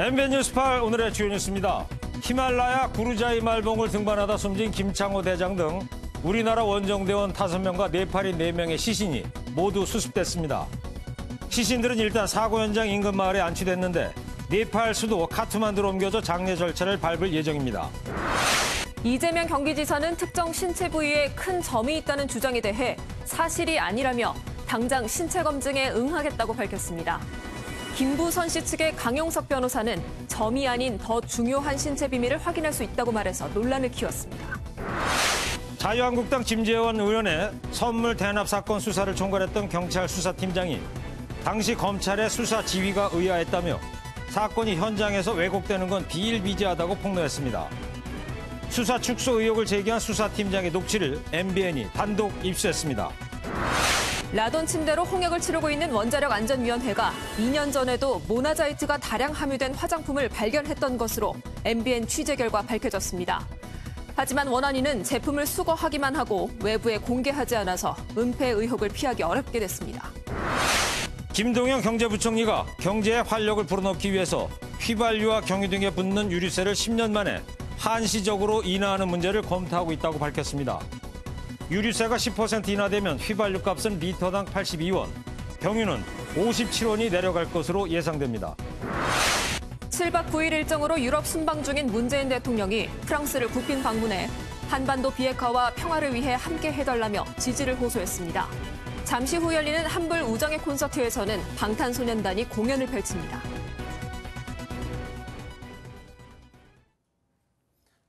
MBN 뉴스 8 오늘의 주요 뉴스입니다. 히말라야 구르자이 말봉을 등반하다 숨진 김창호 대장 등 우리나라 원정대원 5명과 네팔인 4명의 시신이 모두 수습됐습니다. 시신들은 일단 사고 현장 인근 마을에 안치됐는데 네팔 수도 카트만두로 옮겨져 장례 절차를 밟을 예정입니다. 이재명 경기지사는 특정 신체 부위에 큰 점이 있다는 주장에 대해 사실이 아니라며 당장 신체 검증에 응하겠다고 밝혔습니다. 김부선 씨 측의 강용석 변호사는 점이 아닌 더 중요한 신체 비밀을 확인할 수 있다고 말해서 논란을 키웠습니다. 자유한국당 김재원 의원의 선물 대납 사건 수사를 총괄했던 경찰 수사팀장이 당시 검찰의 수사 지휘가 의아했다며 사건이 현장에서 왜곡되는 건 비일비재하다고 폭로했습니다. 수사 축소 의혹을 제기한 수사팀장의 녹취를 MBN이 단독 입수했습니다. 라돈 침대로 홍역을 치르고 있는 원자력안전위원회가 2년 전에도 모나자이트가 다량 함유된 화장품을 발견했던 것으로 MBN 취재 결과 밝혀졌습니다. 하지만 원안위는 제품을 수거하기만 하고 외부에 공개하지 않아서 은폐 의혹을 피하기 어렵게 됐습니다. 김동연 경제부총리가 경제에 활력을 불어넣기 위해서 휘발유와 경유 등에 붙는 유류세를 10년 만에 한시적으로 인하하는 문제를 검토하고 있다고 밝혔습니다. 유류세가 10% 인하되면 휘발유 값은 리터당 82원, 경유는 57원이 내려갈 것으로 예상됩니다. 7박 9일 일정으로 유럽 순방 중인 문재인 대통령이 프랑스를 국빈 방문해 한반도 비핵화와 평화를 위해 함께 해달라며 지지를 호소했습니다. 잠시 후 열리는 한불 우정의 콘서트에서는 방탄소년단이 공연을 펼칩니다.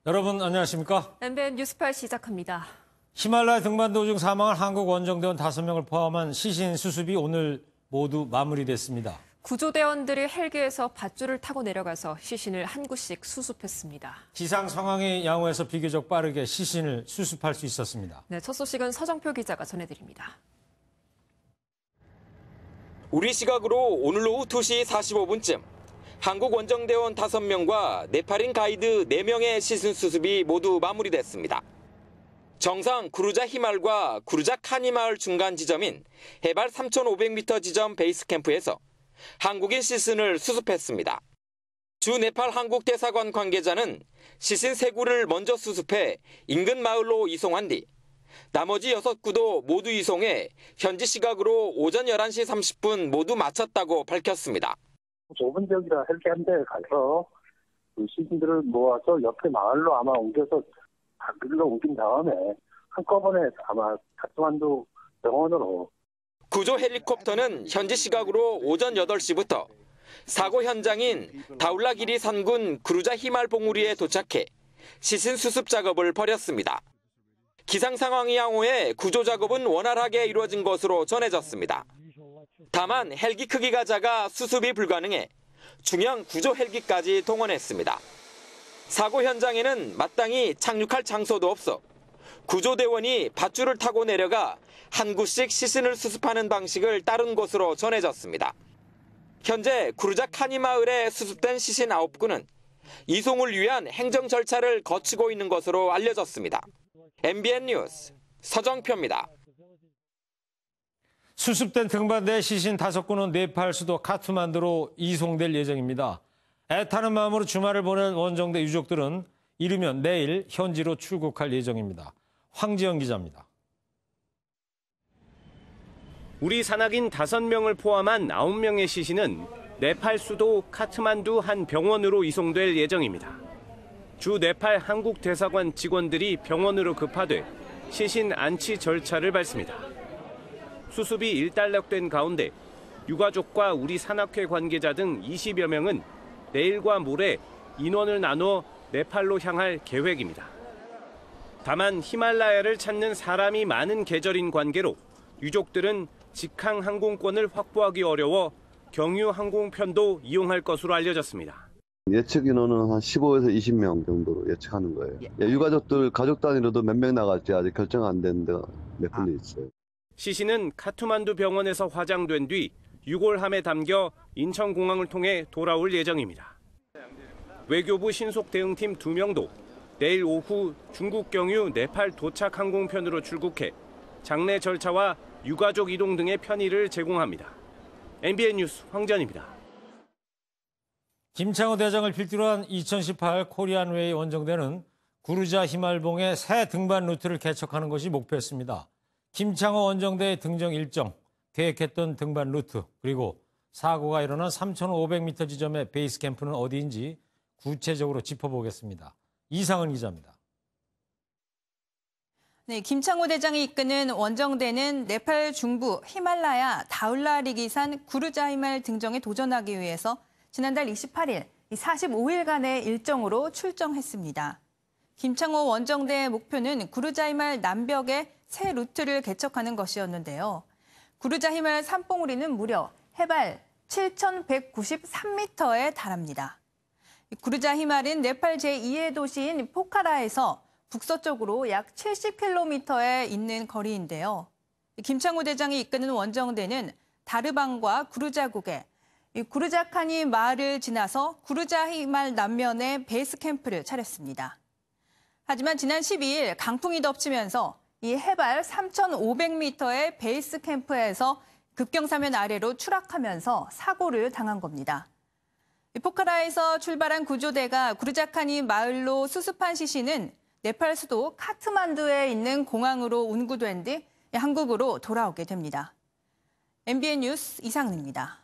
여러분 안녕하십니까? MBN 뉴스 8 시작합니다. 히말라야 등반 도중 사망한 한국 원정대원 5명을 포함한 시신 수습이 오늘 모두 마무리됐습니다. 구조대원들이 헬기에서 밧줄을 타고 내려가서 시신을 한 구씩 수습했습니다. 기상 상황이 양호해서 비교적 빠르게 시신을 수습할 수 있었습니다. 네, 첫 소식은 서정표 기자가 전해드립니다. 우리 시각으로 오늘 오후 2시 45분쯤 한국 원정대원 5명과 네팔인 가이드 4명의 시신 수습이 모두 마무리됐습니다. 정상 구르자 히말과 구르자 카니 마을 중간 지점인 해발 3,500m 지점 베이스 캠프에서 한국인 시신을 수습했습니다. 주 네팔 한국 대사관 관계자는 시신 3구를 먼저 수습해 인근 마을로 이송한 뒤 나머지 6구도 모두 이송해 현지 시각으로 오전 11시 30분 모두 마쳤다고 밝혔습니다. 좁은 지역이라 헬기 한 대 가서 그 시신들을 모아서 옆에 마을로 아마 옮겨서 길로 옮긴 다음에 한꺼번에 아마 카트만두 병원으로. 구조 헬리콥터는 현지 시각으로 오전 8시부터 사고 현장인 다울라기리 산군 구르자 히말 봉우리에 도착해 시신 수습 작업을 벌였습니다. 기상 상황이 양호해 구조 작업은 원활하게 이루어진 것으로 전해졌습니다. 다만 헬기 크기가 작아 수습이 불가능해 중형 구조 헬기까지 동원했습니다. 사고 현장에는 마땅히 착륙할 장소도 없어 구조대원이 밧줄을 타고 내려가 한 구씩 시신을 수습하는 방식을 따른 것으로 전해졌습니다. 현재 구르자 카니 마을에 수습된 시신 9구는 이송을 위한 행정 절차를 거치고 있는 것으로 알려졌습니다. MBN 뉴스 서정표입니다. 수습된 등반대 시신 5구는 네팔 수도 카트만두로 이송될 예정입니다. 애타는 마음으로 주말을 보낸 원정대 유족들은 이르면 내일 현지로 출국할 예정입니다. 황지영 기자입니다. 우리 산악인 5명을 포함한 9명의 시신은 네팔 수도 카트만두 한 병원으로 이송될 예정입니다. 주 네팔 한국 대사관 직원들이 병원으로 급파돼 시신 안치 절차를 밟습니다. 수습이 일단락된 가운데 유가족과 우리 산악회 관계자 등 20여 명은 내일과 모레 인원을 나눠 네팔로 향할 계획입니다. 다만 히말라야를 찾는 사람이 많은 계절인 관계로 유족들은 직항 항공권을 확보하기 어려워 경유 항공편도 이용할 것으로 알려졌습니다. 예측 인원은 한 15에서 20명 정도로 예측하는 거예요. 유가족들 가족 단위로도 몇 명 나갈지 아직 결정 안 된 데가 몇 군데 있어요. 시신은 카트만두 병원에서 화장된 뒤 유골함에 담겨 인천공항을 통해 돌아올 예정입니다. 외교부 신속대응팀 2명도 내일 오후 중국 경유 네팔 도착 항공편으로 출국해 장례 절차와 유가족 이동 등의 편의를 제공합니다. MBN 뉴스 황전입니다. 김창호 대장을 필두로 한 2018 코리안웨이 원정대는 구르자 히말봉의 새 등반 루트를 개척하는 것이 목표였습니다. 김창호 원정대의 등정 일정, 계획했던 등반 루트, 그리고 사고가 일어난 3,500m 지점의 베이스 캠프는 어디인지 구체적으로 짚어보겠습니다. 이상은 기자입니다. 네, 김창호 대장이 이끄는 원정대는 네팔 중부 히말라야 다울라리기산 구르자히말 등정에 도전하기 위해서 지난달 28일 45일간의 일정으로 출정했습니다. 김창호 원정대의 목표는 구르자히말 남벽에 새 루트를 개척하는 것이었는데요. 구르자히말 산봉우리는 무려 해발 7,193m에 달합니다. 구르자히말은 네팔 제2의 도시인 포카라에서 북서쪽으로 약 70km에 있는 거리인데요. 김창호 대장이 이끄는 원정대는 다르방과 구르자국에 구르자카니 마을을 지나서 구르자히말 남면에 베이스 캠프를 차렸습니다. 하지만 지난 12일 강풍이 덮치면서 이 해발 3,500m의 베이스 캠프에서 급경사면 아래로 추락하면서 사고를 당한 겁니다. 포카라에서 출발한 구조대가 구르자카니 마을로 수습한 시신은 네팔 수도 카트만두에 있는 공항으로 운구된 뒤 한국으로 돌아오게 됩니다. MBN 뉴스 이상은입니다.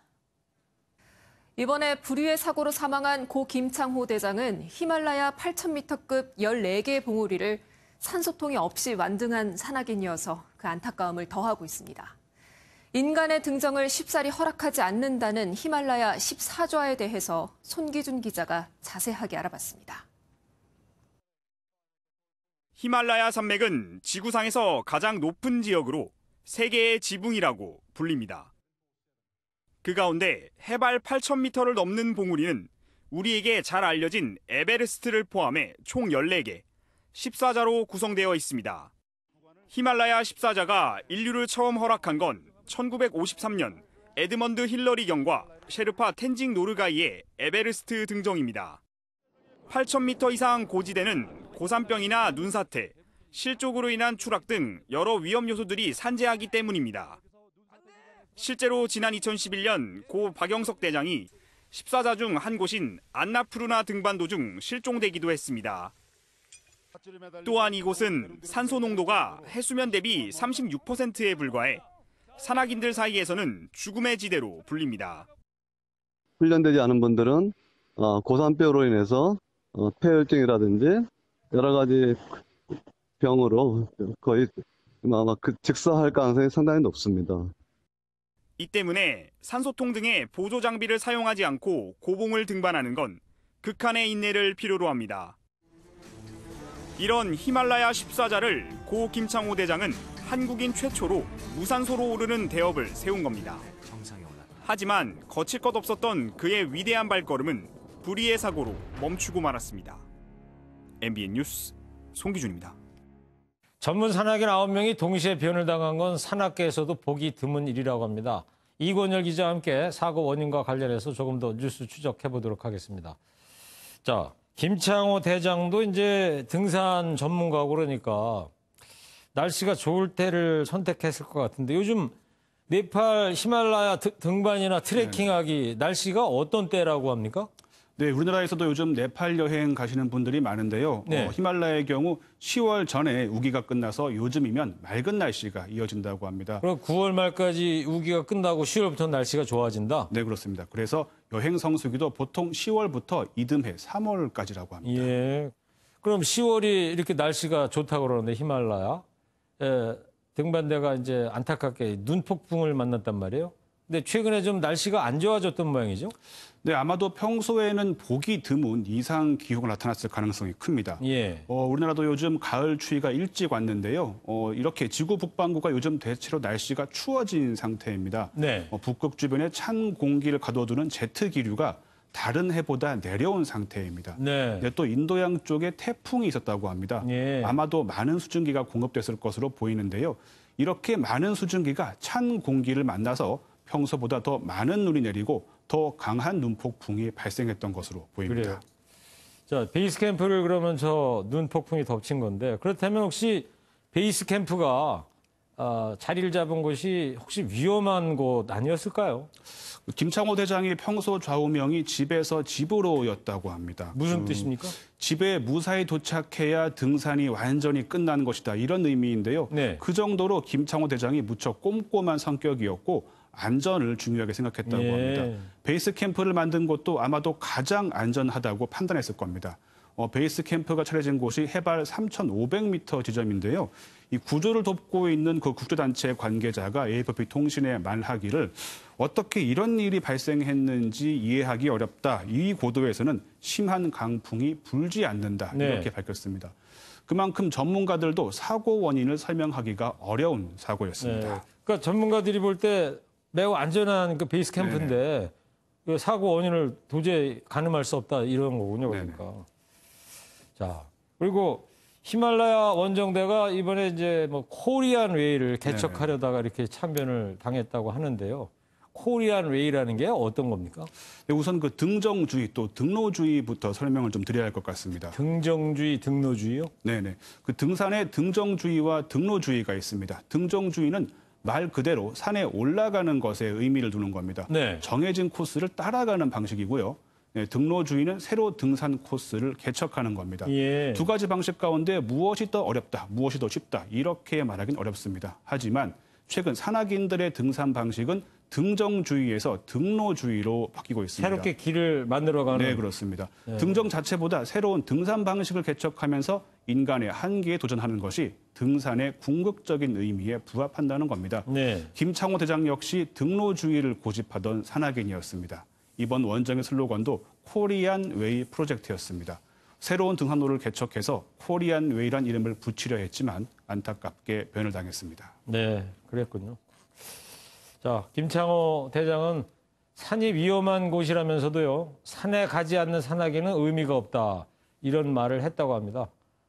이번에 불의의 사고로 사망한 고 김창호 대장은 히말라야 8,000m급 14개의 봉우리를 산소통이 없이 완등한 산악인이어서 그 안타까움을 더하고 있습니다. 인간의 등정을 쉽사리 허락하지 않는다는 히말라야 14좌에 대해서 손기준 기자가 자세하게 알아봤습니다. 히말라야 산맥은 지구상에서 가장 높은 지역으로 세계의 지붕이라고 불립니다. 그 가운데 해발 8,000m를 넘는 봉우리는 우리에게 잘 알려진 에베레스트를 포함해 총 14개, 14자로 구성되어 있습니다. 히말라야 14자가 인류를 처음 허락한 건 1953년 에드먼드 힐러리 경과 셰르파 텐징 노르가이의 에베레스트 등정입니다. 8,000m 이상 고지대는 고산병이나 눈사태, 실족으로 인한 추락 등 여러 위험 요소들이 산재하기 때문입니다. 실제로 지난 2011년 고 박영석 대장이 14자 중 한 곳인 안나푸르나 등반 도중 실종되기도 했습니다. 또한 이곳은 산소 농도가 해수면 대비 36%에 불과해 산악인들 사이에서는 죽음의 지대로 불립니다. 훈련되지 않은 분들은 고산병으로 인해서 폐혈증이라든지 여러 가지 병으로 거의 아마 직사할 가능성이 상당히 높습니다. 이 때문에 산소통 등의 보조 장비를 사용하지 않고 고봉을 등반하는 건 극한의 인내를 필요로 합니다. 이런 히말라야 14자를 고 김창호 대장은 한국인 최초로 무산소로 오르는 대업을 세운 겁니다. 하지만 거칠 것 없었던 그의 위대한 발걸음은 불의의 사고로 멈추고 말았습니다. MBN 뉴스 송기준입니다. 전문 산악인 9명이 동시에 변을 당한 건 산악계에서도 보기 드문 일이라고 합니다. 이권열 기자와 함께 사고 원인과 관련해서 조금 더 뉴스 추적해 보도록 하겠습니다. 자, 김창호 대장도 이제 등산 전문가고 그러니까 날씨가 좋을 때를 선택했을 것 같은데 요즘 네팔 히말라야 등반이나 트레킹하기 날씨가 어떤 때라고 합니까? 네, 우리나라에서도 요즘 네팔 여행 가시는 분들이 많은데요. 네. 히말라야의 경우 10월 전에 우기가 끝나서 요즘이면 맑은 날씨가 이어진다고 합니다. 그럼 9월 말까지 우기가 끝나고 10월부터 날씨가 좋아진다? 네, 그렇습니다. 그래서 여행 성수기도 보통 10월부터 이듬해 3월까지라고 합니다. 예. 그럼 10월이 이렇게 날씨가 좋다고 그러는데 히말라야 등반대가 이제 안타깝게 눈폭풍을 만났단 말이에요. 근데 최근에 좀 날씨가 안 좋아졌던 모양이죠? 네, 아마도 평소에는 보기 드문 이상 기후가 나타났을 가능성이 큽니다. 예. 우리나라도 요즘 가을 추위가 일찍 왔는데요. 이렇게 지구 북반구가 요즘 대체로 날씨가 추워진 상태입니다. 네. 북극 주변에 찬 공기를 가둬두는 제트 기류가 다른 해보다 내려온 상태입니다. 네. 또 인도양 쪽에 태풍이 있었다고 합니다. 예. 아마도 많은 수증기가 공급됐을 것으로 보이는데요. 이렇게 많은 수증기가 찬 공기를 만나서 평소보다 더 많은 눈이 내리고 더 강한 눈폭풍이 발생했던 것으로 보입니다. 그래요. 자, 베이스 캠프를 그러면 저 눈폭풍이 덮친 건데 그렇다면 혹시 베이스 캠프가 자리를 잡은 곳이 혹시 위험한 곳 아니었을까요? 김창호 대장이 평소 좌우명이 집에서 집으로였다고 합니다. 무슨 뜻입니까? 집에 무사히 도착해야 등산이 완전히 끝난 것이다. 이런 의미인데요. 네. 그 정도로 김창호 대장이 무척 꼼꼼한 성격이었고 안전을 중요하게 생각했다고 예. 합니다. 베이스 캠프를 만든 곳도 아마도 가장 안전하다고 판단했을 겁니다. 베이스 캠프가 차려진 곳이 해발 3,500m 지점인데요. 이 구조를 돕고 있는 그 국제단체 관계자가 AFP 통신에 말하기를 어떻게 이런 일이 발생했는지 이해하기 어렵다. 이 고도에서는 심한 강풍이 불지 않는다. 이렇게 밝혔습니다. 그만큼 전문가들도 사고 원인을 설명하기가 어려운 사고였습니다. 네. 그러니까 전문가들이 볼 때 매우 안전한 그 베이스 캠프인데 그 사고 원인을 도저히 가늠할 수 없다 이런 거군요. 그러니까. 자, 그리고 히말라야 원정대가 이번에 이제 뭐 코리안 웨이를 개척하려다가 이렇게 참변을 당했다고 하는데요. 코리안 웨이라는 게 어떤 겁니까? 네, 우선 그 등정주의 또 등로주의부터 설명을 좀 드려야 할 것 같습니다. 등정주의, 등로주의요? 네네. 그 등산에 등정주의와 등로주의가 있습니다. 등정주의는 말 그대로 산에 올라가는 것에 의미를 두는 겁니다. 네. 정해진 코스를 따라가는 방식이고요. 네, 등로주의는 새로 등산 코스를 개척하는 겁니다. 예. 두 가지 방식 가운데 무엇이 더 어렵다, 무엇이 더 쉽다 이렇게 말하기는 어렵습니다. 하지만 최근 산악인들의 등산 방식은 등정주의에서 등로주의로 바뀌고 있습니다. 새롭게 길을 만들어가는. 네, 그렇습니다. 등정 자체보다 새로운 등산 방식을 개척하면서 인간의 한계에 도전하는 것이 등산의 궁극적인 의미에 부합한다는 겁니다. 네. 김창호 대장 역시 등로주의를 고집하던 산악인이었습니다. 이번 원정의 슬로건도 코리안 웨이 프로젝트였습니다. 새로운 등산로를 개척해서 코리안 웨이란 이름을 붙이려 했지만 안타깝게 변을 당했습니다. 네, 그랬군요. 자, 김창호 대장은 산이 위험한 곳이라면서도요. 산에 가지 않는 산악인은 의미가 없다. 이런 말을 했다고 합니다.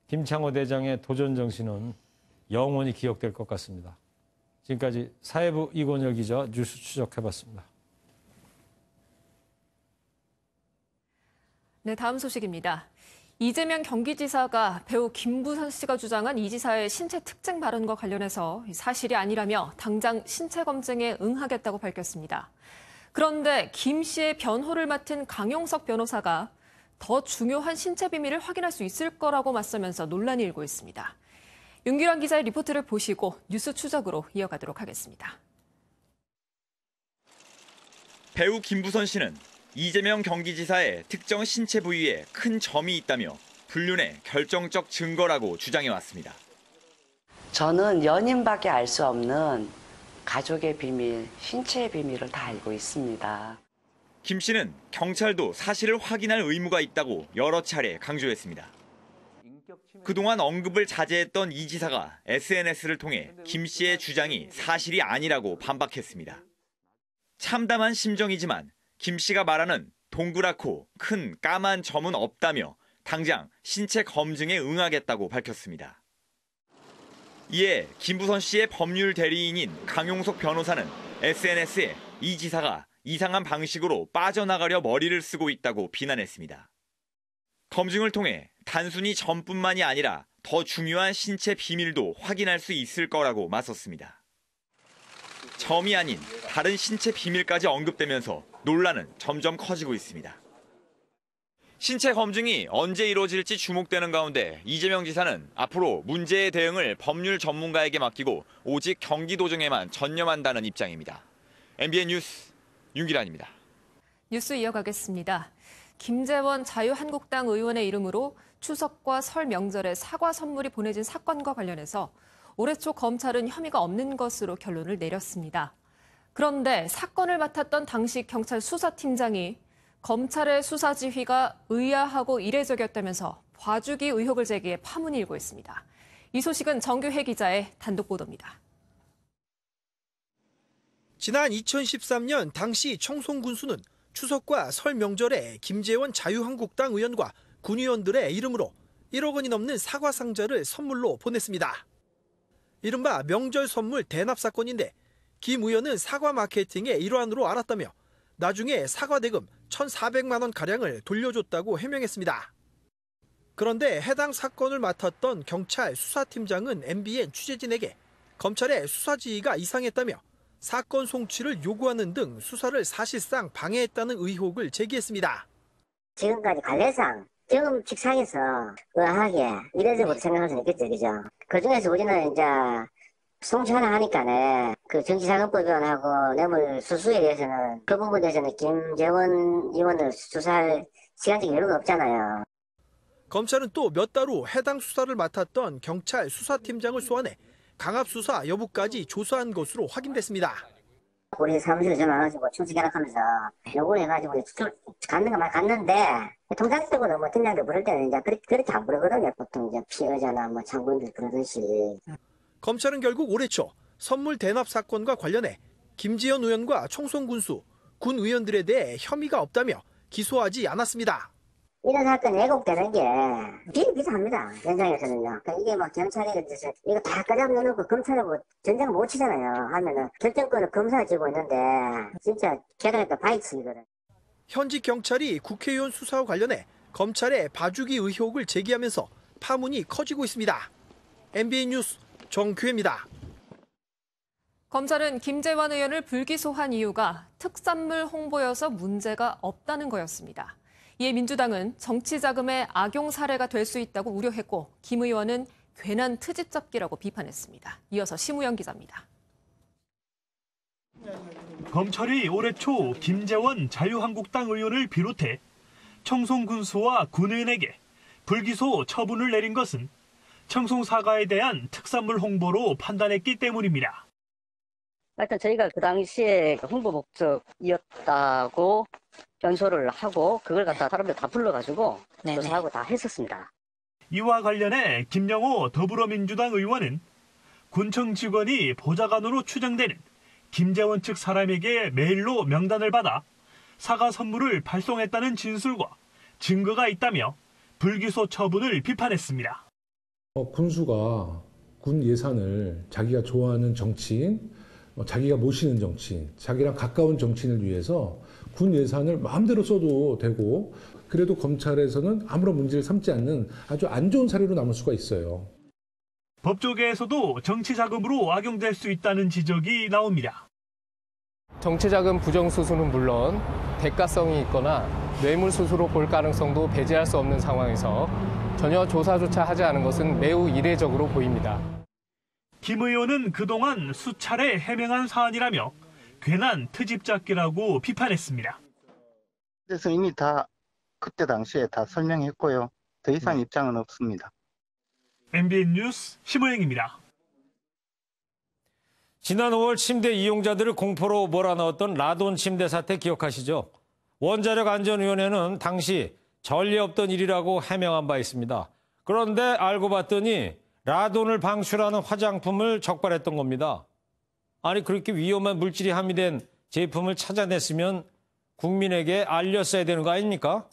김창호 대장의 도전 정신은 영원히 기억될 것 같습니다. 지금까지 사회부 이권열 기자 뉴스 추적해봤습니다. 네, 다음 소식입니다. 이재명 경기지사가 배우 김부선 씨가 주장한 이 지사의 신체 특징 발언과 관련해서 사실이 아니라며 당장 신체 검증에 응하겠다고 밝혔습니다. 그런데 김 씨의 변호를 맡은 강용석 변호사가 더 중요한 신체 비밀을 확인할 수 있을 거라고 맞서면서 논란이 일고 있습니다. 윤규란 기자의 리포트를 보시고 뉴스 추적으로 이어가도록 하겠습니다. 배우 김부선 씨는 이재명 경기지사의 특정 신체 부위에 큰 점이 있다며 불륜의 결정적 증거라고 주장해왔습니다. 저는 연인밖에 알 수 없는 가족의 비밀, 신체의 비밀을 다 알고 있습니다. 김 씨는 경찰도 사실을 확인할 의무가 있다고 여러 차례 강조했습니다. 그동안 언급을 자제했던 이 지사가 SNS를 통해 김 씨의 주장이 사실이 아니라고 반박했습니다. 참담한 심정이지만 김 씨가 말하는 동그랗고 큰 까만 점은 없다며 당장 신체 검증에 응하겠다고 밝혔습니다. 이에 김부선 씨의 법률 대리인인 강용석 변호사는 SNS에 이 지사가 이상한 방식으로 빠져나가려 머리를 쓰고 있다고 비난했습니다. 검증을 통해 단순히 점뿐만이 아니라 더 중요한 신체 비밀도 확인할 수 있을 거라고 맞섰습니다. 점이 아닌 다른 신체 비밀까지 언급되면서 논란은 점점 커지고 있습니다. 신체 검증이 언제 이루어질지 주목되는 가운데 이재명 지사는 앞으로 문제의 대응을 법률 전문가에게 맡기고 오직 경기도정에만 전념한다는 입장입니다. MBN 뉴스 윤기란입니다. 뉴스 이어가겠습니다. 김재원 자유한국당 의원의 이름으로 추석과 설 명절에 사과 선물이 보내진 사건과 관련해서 올해 초 검찰은 혐의가 없는 것으로 결론을 내렸습니다. 그런데 사건을 맡았던 당시 경찰 수사팀장이 검찰의 수사 지휘가 의아하고 이례적이었다면서 봐주기 의혹을 제기해 파문이 일고 있습니다. 이 소식은 정규혜 기자의 단독 보도입니다. 지난 2013년 당시 청송군수는 추석과 설 명절에 김재원 자유한국당 의원과 군의원들의 이름으로 1억 원이 넘는 사과 상자를 선물로 보냈습니다. 이른바 명절 선물 대납 사건인데 김 의원은 사과 마케팅의 일환으로 알았다며 나중에 사과 대금 1,400만 원가량을 돌려줬다고 해명했습니다. 그런데 해당 사건을 맡았던 경찰 수사팀장은 MBN 취재진에게 검찰의 수사 지휘가 이상했다며 사건 송치를 요구하는 등 수사를 사실상 방해했다는 의혹을 제기했습니다. 지금까지 관례상 지금 직상에서 의아하게 이례적으로 생각할 수 있겠죠, 그죠? 그 중에서 우리는 이제 송치 하나 하니까는 그 정치자금법 위반하고 뇌물 수수에 대해서는 그 부분에 대해서는 김재원 의원을 수사할 시간적인 여유가 없잖아요. 검찰은 또 몇 달 후 해당 수사를 맡았던 경찰 수사팀장을 소환해 강압수사 여부까지 조사한 것으로 확인됐습니다. 우리 사무실에 전화 와가지고 충치 계약하면서 요구를 해가지고 갔는 거 말 갔는데 통장적으로 뭐 팀장들 부를 때는 이제 그렇게 안 부르거든요. 보통 이제 피해자나 뭐 장군들 그러듯이. 검찰은 결국 올해 초 선물 대납 사건과 관련해 김지현 의원과 청송군수, 군 의원들에 대해 혐의가 없다며 기소하지 않았습니다. 이런 사건이 왜곡되는 게 비일비재합니다. 현장에서는요. 이게 막 경찰이 이거 다 까잡아 놓고 검찰은 뭐 전쟁을 못 치잖아요. 하면은 결정권을 검사가 쥐고 있는데 진짜 계단에다 바이치거든. 현직 경찰이 국회의원 수사와 관련해 검찰에 봐주기 의혹을 제기하면서 파문이 커지고 있습니다. MBN 뉴스 정규혜입니다. 검찰은 김재원 의원을 불기소한 이유가 특산물 홍보여서 문제가 없다는 거였습니다. 이에 민주당은 정치 자금의 악용 사례가 될 수 있다고 우려했고 김 의원은 괜한 트집 잡기라고 비판했습니다. 이어서 심우영 기자입니다. 검찰이 올해 초 김재원 자유한국당 의원을 비롯해 청송군수와 군의원에게 불기소 처분을 내린 것은 청송 사과에 대한 특산물 홍보로 판단했기 때문입니다. 하여튼 저희가 그 당시에 홍보 목적이었다고 변소를 하고 그걸 갖다 사람들 다 불러가지고 조사하고 다 했었습니다. 이와 관련해 김영호 더불어민주당 의원은 군청 직원이 보좌관으로 추정되는 김재원 측 사람에게 메일로 명단을 받아 사과 선물을 발송했다는 진술과 증거가 있다며 불기소 처분을 비판했습니다. 군수가 군 예산을 자기가 좋아하는 정치인, 자기가 모시는 정치인, 자기랑 가까운 정치인을 위해서 군 예산을 마음대로 써도 되고 그래도 검찰에서는 아무런 문제를 삼지 않는 아주 안 좋은 사례로 남을 수가 있어요. 법조계에서도 정치 자금으로 악용될 수 있다는 지적이 나옵니다. 정치자금 부정수수는 물론 대가성이 있거나 뇌물수수로 볼 가능성도 배제할 수 없는 상황에서 전혀 조사조차 하지 않은 것은 매우 이례적으로 보입니다. 김 의원은 그동안 수차례 해명한 사안이라며 괜한 트집 잡기라고 비판했습니다. 그래서 이미 다 그때 당시에 다 설명했고요. 더 이상 입장은 없습니다. MBN 뉴스 심우영입니다. 지난 5월 침대 이용자들을 공포로 몰아넣었던 라돈 침대 사태 기억하시죠? 원자력안전위원회는 당시 전례 없던 일이라고 해명한 바 있습니다. 그런데 알고 봤더니 라돈을 방출하는 화장품을 적발했던 겁니다. 아니 그렇게 위험한 물질이 함유된 제품을 찾아냈으면 국민에게 알렸어야 되는 거 아닙니까?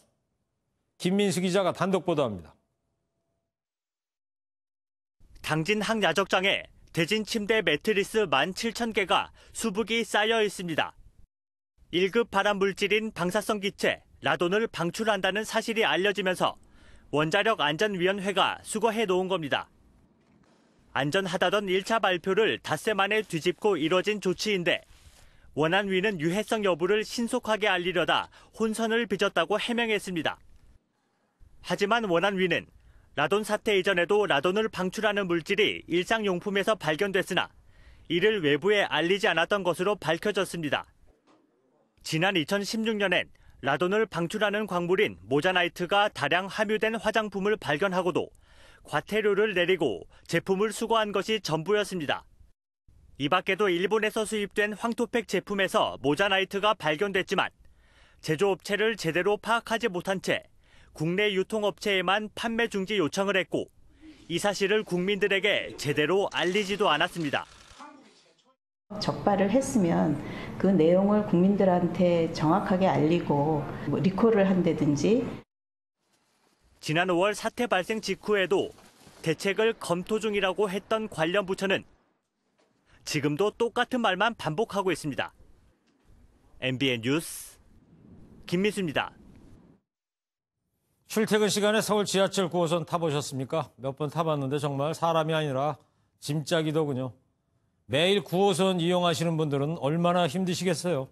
김민수 기자가 단독 보도합니다. 당진 항야적장에 대진 침대 매트리스 17,000개가 수북이 쌓여 있습니다. 1급 발암 물질인 방사성 기체 라돈을 방출한다는 사실이 알려지면서 원자력안전위원회가 수거해 놓은 겁니다. 안전하다던 1차 발표를 닷새 만에 뒤집고 이뤄진 조치인데 원안위는 유해성 여부를 신속하게 알리려다 혼선을 빚었다고 해명했습니다. 하지만 원안위는 라돈 사태 이전에도 라돈을 방출하는 물질이 일상용품에서 발견됐으나 이를 외부에 알리지 않았던 것으로 밝혀졌습니다. 지난 2016년엔 라돈을 방출하는 광물인 모자나이트가 다량 함유된 화장품을 발견하고도 과태료를 내리고 제품을 수거한 것이 전부였습니다. 이 밖에도 일본에서 수입된 황토팩 제품에서 모자나이트가 발견됐지만 제조업체를 제대로 파악하지 못한 채 국내 유통업체에만 판매 중지 요청을 했고 이 사실을 국민들에게 제대로 알리지도 않았습니다. 적발을 했으면 그 내용을 국민들한테 정확하게 알리고 리콜을 한다든지. 지난 5월 사태 발생 직후에도 대책을 검토 중이라고 했던 관련 부처는 지금도 똑같은 말만 반복하고 있습니다. MBN 뉴스 김민수입니다. 출퇴근 시간에 서울 지하철 9호선 타보셨습니까? 몇 번 타봤는데 정말 사람이 아니라 짐짝이더군요. 매일 9호선 이용하시는 분들은 얼마나 힘드시겠어요.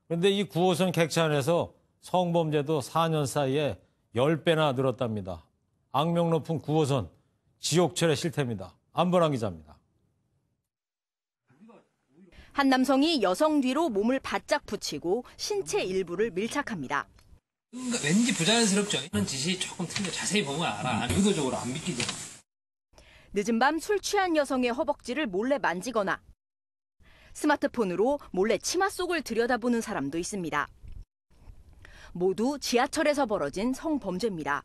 그런데 이 9호선 객차 안에서 성범죄도 4년 사이에 10배나 늘었답니다. 악명 높은 9호선, 지옥철의 실태입니다. 안보람 기자입니다. 한 남성이 여성 뒤로 몸을 바짝 붙이고 신체 일부를 밀착합니다. 왠지 부자연스럽죠. 이런 짓이 조금 틀려. 자세히 보면 알아. 의도적으로 안 믿기죠. 늦은 밤 술 취한 여성의 허벅지를 몰래 만지거나 스마트폰으로 몰래 치마 속을 들여다보는 사람도 있습니다. 모두 지하철에서 벌어진 성범죄입니다.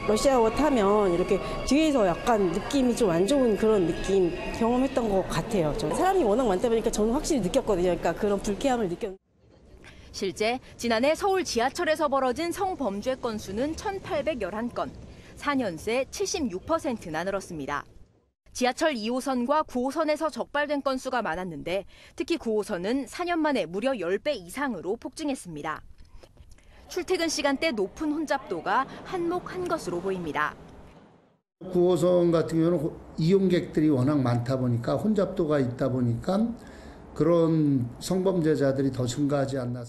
러시아어 타면 이렇게 뒤에서 약간 느낌이 좀 안 좋은 그런 느낌 경험했던 것 같아요. 사람이 워낙 많다 보니까 저는 확실히 느꼈거든요. 그러니까 그런 불쾌함을 느꼈는데. 실제 지난해 서울 지하철에서 벌어진 성범죄 건수는 1,811건, 4년 새 76%나 늘었습니다. 지하철 2호선과 9호선에서 적발된 건수가 많았는데 특히 9호선은 4년 만에 무려 10배 이상으로 폭증했습니다. 출퇴근 시간대 높은 혼잡도가 한몫한 것으로 보입니다. 9호선 같은 경우는 이용객들이 워낙 많다 보니까 혼잡도가 있다 보니까 그런 성범죄자들이 더 증가하지 않나.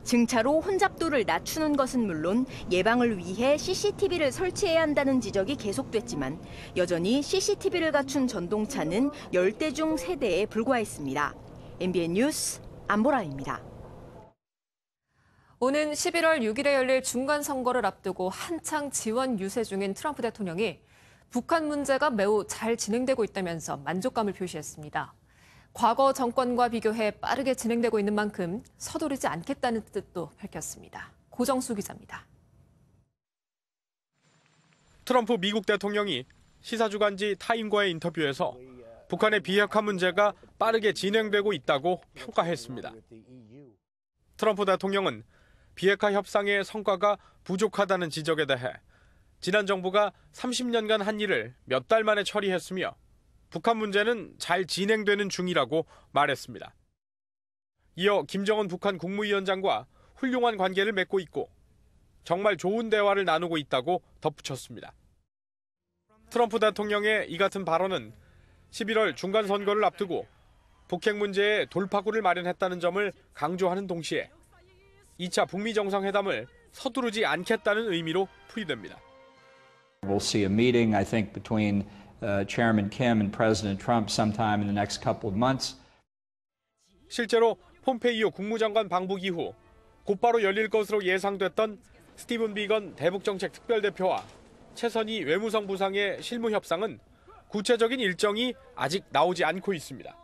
증차로 혼잡도를 낮추는 것은 물론 예방을 위해 CCTV를 설치해야 한다는 지적이 계속됐지만 여전히 CCTV를 갖춘 전동차는 10대 중 3대에 불과했습니다. MBN 뉴스 안보라입니다. 오는 11월 6일에 열릴 중간선거를 앞두고 한창 지원 유세 중인 트럼프 대통령이 북한 문제가 매우 잘 진행되고 있다면서 만족감을 표시했습니다. 과거 정권과 비교해 빠르게 진행되고 있는 만큼 서두르지 않겠다는 뜻도 밝혔습니다. 고정수 기자입니다. 트럼프 미국 대통령이 시사주간지 타임과의 인터뷰에서 북한의 비핵화 문제가 빠르게 진행되고 있다고 평가했습니다. 트럼프 대통령은 비핵화 협상의 성과가 부족하다는 지적에 대해 지난 정부가 30년간 한 일을 몇 달 만에 처리했으며 북한 문제는 잘 진행되는 중이라고 말했습니다. 이어 김정은 북한 국무위원장과 훌륭한 관계를 맺고 있고 정말 좋은 대화를 나누고 있다고 덧붙였습니다. 트럼프 대통령의 이 같은 발언은 11월 중간선거를 앞두고 북핵 문제에 돌파구를 마련했다는 점을 강조하는 동시에 2차 북미 정상회담을 서두르지 않겠다는 의미로 풀이됩니다. We'll see a meeting, I think, between Chairman Kim and President Trump sometime in the next couple of months. 실제로 폼페이오 국무장관 방북 이후 곧바로 열릴 것으로 예상됐던 스티븐 비건 대북정책 특별대표와 최선희 외무성 부상의 실무 협상은 구체적인 일정이 아직 나오지 않고 있습니다.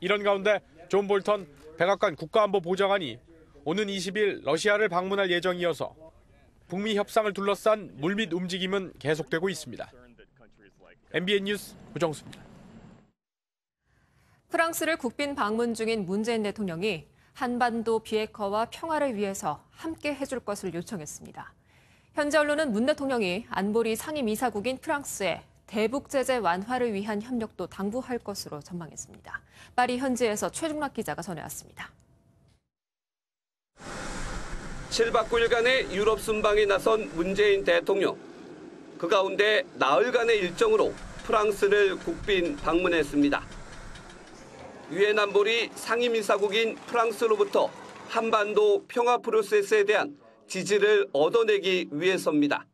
이런 가운데 존 볼턴 백악관 국가안보보좌관이 오는 20일 러시아를 방문할 예정이어서 북미 협상을 둘러싼 물밑 움직임은 계속되고 있습니다. MBN 뉴스 고정수입니다. 프랑스를 국빈 방문 중인 문재인 대통령이 한반도 비핵화와 평화를 위해서 함께 해줄 것을 요청했습니다. 현재 언론은 문 대통령이 안보리 상임이사국인 프랑스에 대북 제재 완화를 위한 협력도 당부할 것으로 전망했습니다. 파리 현지에서 최중락 기자가 전해왔습니다. 7박 9일간의 유럽 순방에 나선 문재인 대통령. 그 가운데 나흘간의 일정으로 프랑스를 국빈 방문했습니다. 유엔 안보리 상임이사국인 프랑스로부터 한반도 평화 프로세스에 대한 지지를 얻어내기 위해서입니다.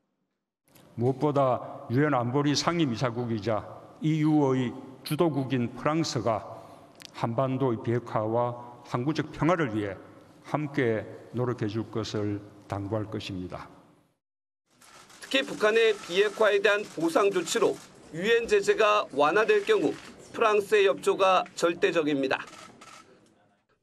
무엇보다 유엔 안보리 상임이사국이자 EU의 주도국인 프랑스가 한반도의 비핵화와 항구적 평화를 위해 함께 노력해 줄 것을 당부할 것입니다. 특히 북한의 비핵화에 대한 보상 조치로 유엔 제재가 완화될 경우 프랑스의 협조가 절대적입니다.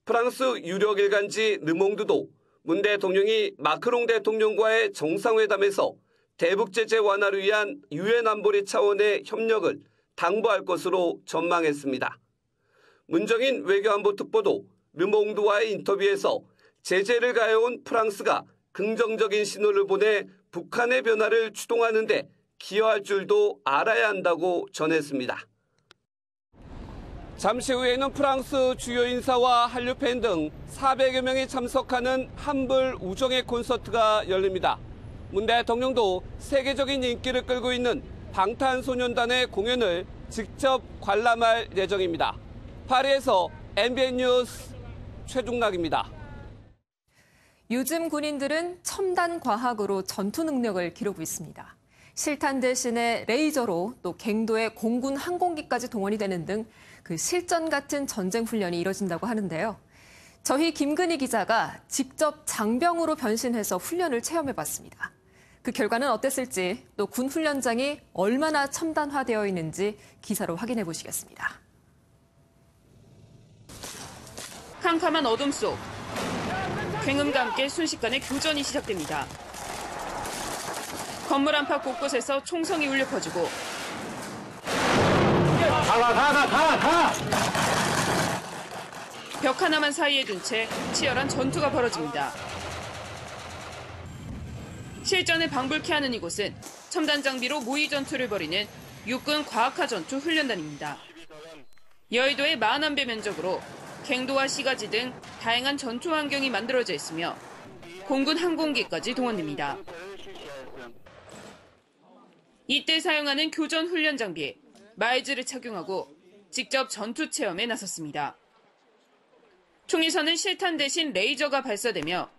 프랑스 유력 일간지 르몽드도 문 대통령이 마크롱 대통령과의 정상회담에서 대북 제재 완화를 위한 유엔 안보리 차원의 협력을 당부할 것으로 전망했습니다. 문정인 외교안보특보도 르몽드와의 인터뷰에서 제재를 가해온 프랑스가 긍정적인 신호를 보내 북한의 변화를 추동하는 데 기여할 줄도 알아야 한다고 전했습니다. 잠시 후에는 프랑스 주요 인사와 한류 팬 등 400여 명이 참석하는 한불 우정의 콘서트가 열립니다. 문 대통령도 세계적인 인기를 끌고 있는 방탄소년단의 공연을 직접 관람할 예정입니다. 파리에서 MBN 뉴스 최중락입니다. 요즘 군인들은 첨단 과학으로 전투 능력을 기르고 있습니다. 실탄 대신에 레이저로 또 갱도의 공군 항공기까지 동원이 되는 등 그 실전 같은 전쟁 훈련이 이뤄진다고 하는데요. 저희 김근희 기자가 직접 장병으로 변신해서 훈련을 체험해봤습니다. 그 결과는 어땠을지 또 군 훈련장이 얼마나 첨단화되어 있는지 기사로 확인해 보시겠습니다. 캄캄한 어둠 속 굉음과 함께 순식간에 교전이 시작됩니다. 건물 안팎 곳곳에서 총성이 울려 퍼지고 벽 하나만 사이에 둔 채 치열한 전투가 벌어집니다. 실전을 방불케 하는 이곳은 첨단 장비로 모의 전투를 벌이는 육군 과학화 전투 훈련단입니다. 여의도의 40,000배 면적으로 갱도와 시가지 등 다양한 전투 환경이 만들어져 있으며 공군 항공기까지 동원됩니다. 이때 사용하는 교전 훈련 장비 마일즈를 착용하고 직접 전투 체험에 나섰습니다. 총에서는 실탄 대신 레이저가 발사되며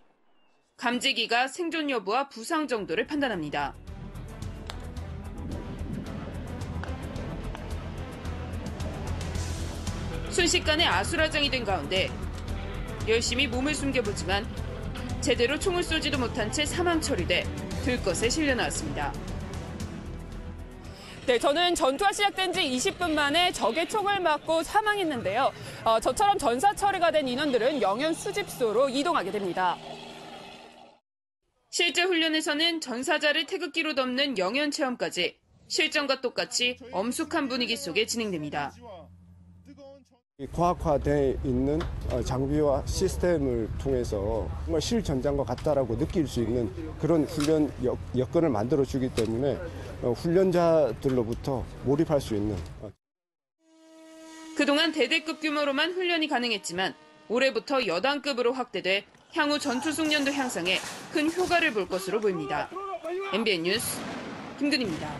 감지기가 생존 여부와 부상 정도를 판단합니다. 순식간에 아수라장이 된 가운데 열심히 몸을 숨겨보지만 제대로 총을 쏘지도 못한 채 사망 처리돼 들것에 실려 나왔습니다. 네, 저는 전투가 시작된 지 20분 만에 적의 총을 맞고 사망했는데요. 저처럼 전사 처리가 된 인원들은 영연 수집소로 이동하게 됩니다. 실제 훈련에서는 전사자를 태극기로 덮는 영연 체험까지 실전과 똑같이 엄숙한 분위기 속에 진행됩니다. 과학화되어 있는 장비와 시스템을 통해서 정말 실전장과 같다라고 느낄 수 있는 그런 훈련 여건을 만들어주기 때문에 훈련자들로부터 몰입할 수 있는. 그동안 대대급 규모로만 훈련이 가능했지만 올해부터 여단급으로 확대돼 향후 전투 숙련도 향상에 큰 효과를 볼 것으로 보입니다. MBN 뉴스 김근희입니다.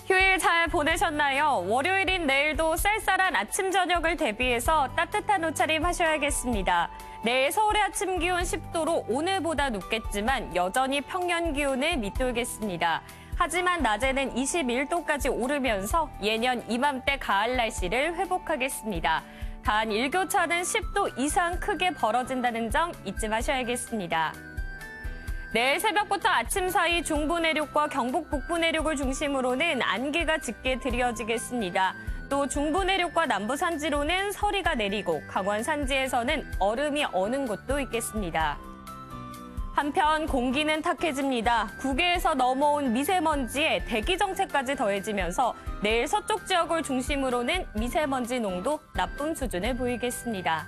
휴일 잘 보내셨나요? 월요일인 내일도 쌀쌀한 아침 저녁을 대비해서 따뜻한 옷차림 하셔야겠습니다. 내일 서울의 아침 기온 10도로 오늘보다 높겠지만 여전히 평년 기온을 밑돌겠습니다. 하지만 낮에는 21도까지 오르면서 예년 이맘때 가을 날씨를 회복하겠습니다. 단 일교차는 10도 이상 크게 벌어진다는 점 잊지 마셔야겠습니다. 내일 새벽부터 아침 사이 중부 내륙과 경북 북부 내륙을 중심으로는 안개가 짙게 드리워지겠습니다. 또 중부 내륙과 남부 산지로는 서리가 내리고 강원 산지에서는 얼음이 어는 곳도 있겠습니다. 한편 공기는 탁해집니다. 국외에서 넘어온 미세먼지에 대기 정체까지 더해지면서 내일 서쪽 지역을 중심으로는 미세먼지 농도 나쁨 수준을 보이겠습니다.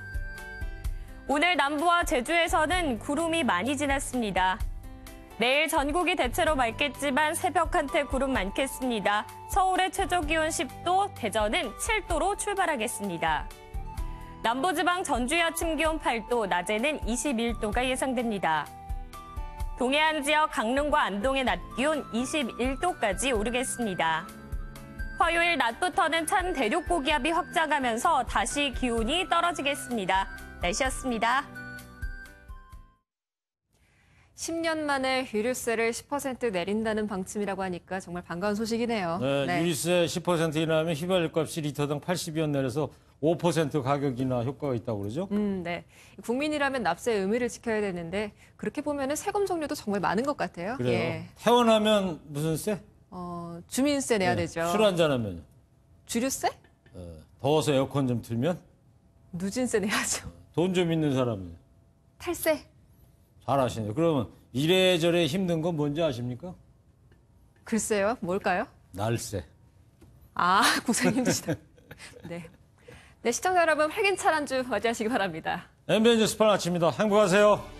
오늘 남부와 제주에서는 구름이 많이 지났습니다. 내일 전국이 대체로 맑겠지만 새벽 한때 구름 많겠습니다. 서울의 최저기온 10도, 대전은 7도로 출발하겠습니다. 남부지방 전주의 아침 기온 8도, 낮에는 21도가 예상됩니다. 동해안 지역 강릉과 안동의 낮 기온 21도까지 오르겠습니다. 화요일 낮부터는 찬 대륙 고기압이 확장하면서 다시 기온이 떨어지겠습니다. 날씨였습니다. 10년 만에 유류세를 10% 내린다는 방침이라고 하니까 정말 반가운 소식이네요. 네, 유류세 10% 인하하면 휘발유값이 리터당 80원 내려서 5% 가격 인하 효과가 있다고 그러죠? 네. 국민이라면 납세의 의무를 지켜야 되는데 그렇게 보면 세금 종류도 정말 많은 것 같아요. 그래요. 예. 태어나면 무슨 세? 주민세 내야 되죠. 술 한잔 하면? 주류세? 더워서 에어컨 좀 틀면? 누진세 내야죠. 돈 좀 있는 사람은? 탈세? 잘하시네요. 그러면 이래저래 힘든 건 뭔지 아십니까? 글쎄요. 뭘까요? 날세. 고생 힘드시다. 네. 네, 시청자 여러분 활기찬 한 주 맞이하시기 바랍니다. MBN 뉴스 8 아침입니다. 행복하세요.